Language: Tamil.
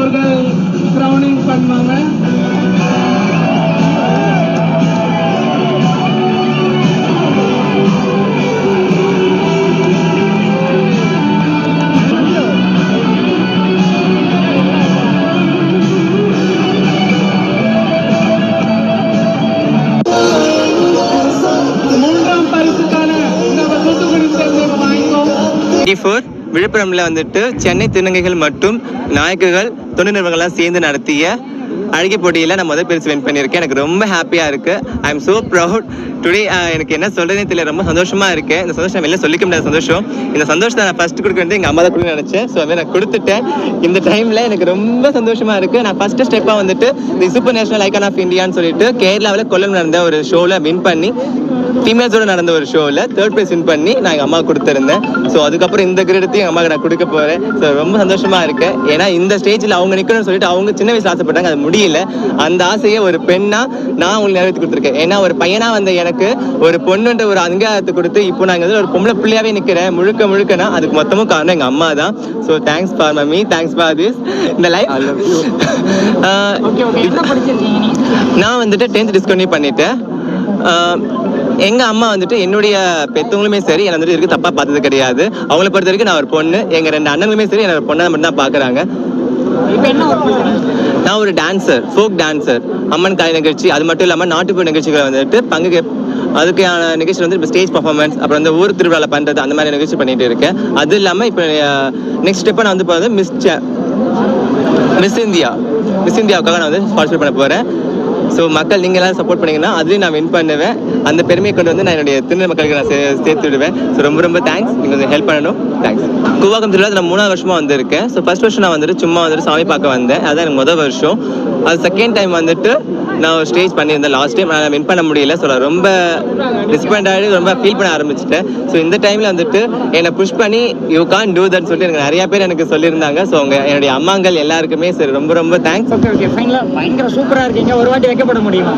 அவர்கள் கிரவுனிங் பண்ணுவாங்க. விழுப்புரம்ல வந்துட்டு சென்னை திருநங்கைகள் மற்றும் நாயக்குகள் தொண்டு நிறுவனங்கள்லாம் சேர்ந்து நடத்திய அழகிய போட்டியில் நான் முதல் பரிசு வின் பண்ணியிருக்கேன். எனக்கு ரொம்ப ஹாப்பியாக இருக்குது. I am so proud today. எனக்கு என்ன சொல்கிறதே தெரியல, ரொம்ப சந்தோஷமாக இருக்கேன். இந்த சந்தோஷம் வெளில சொல்லிக்க முடியாத சந்தோஷம். இந்த சந்தோஷத்தை நான் ஃபஸ்ட்டு கொடுக்க வேண்டியது எங்கள் அம்மா தான் கொடுக்க நினச்சேன். ஸோ அதை நான் கொடுத்துட்டேன். இந்த டைமில் எனக்கு ரொம்ப சந்தோஷமாக இருக்குது. நான் ஃபஸ்ட்டு ஸ்டெப்பாக வந்துட்டு the super national icon of இந்தியான்னு சொல்லிட்டு கேரளாவில் கொல்லம் நடந்த ஒரு ஷோவில் வின் பண்ணி, ஃபீமேல்ஸோடு நடந்த ஒரு ஷோவில் 3rd ப்ரைஸ் வின் பண்ணி நான் எங்கள் அம்மா கொடுத்துருந்தேன். ஸோ அதுக்கப்புறம் இந்த கிரீடத்தையும் எங்கள் அம்மாவுக்கு நான் கொடுக்க போகிறேன். ஸோ ரொம்ப சந்தோஷமாக இருக்கேன். ஏன்னா இந்த ஸ்டேஜில் அவங்க நிற்கணும்னு சொல்லிட்டு அவங்க சின்ன வயசில் ஆசைப்பட்டாங்க, அது முடியல. அந்த ஆசையை ஒரு பெண்ணாக நான் உங்களுக்கு நிறைவேற்றி கொடுத்துருக்கேன். ஏன்னா ஒரு பையனாக வந்த எனக்கு ஒரு பொண்ணுன்ற ஒரு அங்கீகாரத்தை கொடுத்து இப்போ நான் இங்கே ஒரு பொம்பளை பிள்ளையாவே நிற்கிறேன். முழுக்கனா அதுக்கு மொத்தமும் காரணம் எங்கள் அம்மா தான். So thanks for mummy, thanks for this இந்த லைஃப். நான் வந்துட்டு 10th டிஸ்கண்டினியூ பண்ணிட்டேன். எங்கள் அம்மா வந்துட்டு என்னுடைய பெற்றவங்களுமே சரி என்னை வந்துட்டு இருக்கு தப்பாக பார்த்தது கிடையாது. அவங்கள பொறுத்த வரைக்கும் நான் ஒரு பொண்ணு, எங்கள் 2 அண்ணங்களுமே சரி என்னை ஒரு பொண்ணை மட்டும் தான் பார்க்குறாங்க. நான் ஒரு டான்ஸர், ஃபோக் டான்ஸர். அம்மன் கலை நிகழ்ச்சி, அது மட்டும் இல்லாமல் நாட்டுப்புற நிகழ்ச்சிகளை வந்துட்டு அதுக்கான நிகழ்ச்சி வந்து இப்போ ஸ்டேஜ் பர்ஃபார்மன்ஸ், அப்புறம் வந்து ஊர் திருவிழாவில் பண்ணுறது, அந்த மாதிரி நிகழ்ச்சி பண்ணிகிட்டு இருக்கேன். அது இல்லாமல் இப்போ நெக்ஸ்ட் ஸ்டெப்பை நான் வந்து போகிறது மிஸ் இந்தியாவுக்காக நான் வந்து பார்ட்டிசிபேட் பண்ண போகிறேன். ஸோ மக்கள் நீங்கள் எல்லாம் சப்போர்ட் பண்ணிங்கன்னா அதுலேயும் நான் வின் பண்ணுவேன். அந்த பெருமையை கொண்டு வந்து நான் என்னுடைய திருநெல் மக்களுக்கு நான் சேர்த்து விடுவேன். ஸோ ரொம்ப ரொம்ப தேங்க்ஸ், நீங்கள் வந்து ஹெல்ப் பண்ணணும். தேங்க்ஸ். கூவாகம் திருவிழா நான் 3வது வருஷமாக வந்திருக்கேன். ஸோ ஃபர்ஸ்ட் வருஷம் நான் வந்துட்டு சும்மா வந்துட்டு சாமி பார்க்க வந்தேன், அதுதான் எனக்கு முதல் வருஷம். அது செகண்ட் டைம் வந்துட்டு நான் ஒரு ஸ்டேஜ் பண்ணியிருந்தேன். லாஸ்ட் டைம் நான் வின் பண்ண முடியல. ஸோ ரொம்ப டிசப்பாயிண்ட் ஆகிட்டு ரொம்ப ஃபீல் பண்ண ஆரம்பிச்சிட்டேன். ஸோ இந்த டைமில் வந்துட்டு என்னை புஷ் பண்ணி யூ கான் டூ தட்னு சொல்லிட்டு எனக்கு நிறையா பேர் எனக்கு சொல்லியிருந்தாங்க. ஸோ அவங்க என்னுடைய அம்மாங்கள் எல்லாருக்குமே சரி ரொம்ப ரொம்ப தேங்க்ஸ். ஓகே ஃபைனலாக பயங்கர சூப்பராக இருக்கீங்க. ஒரு வாட்டி வைக்கப்பட முடியுமா?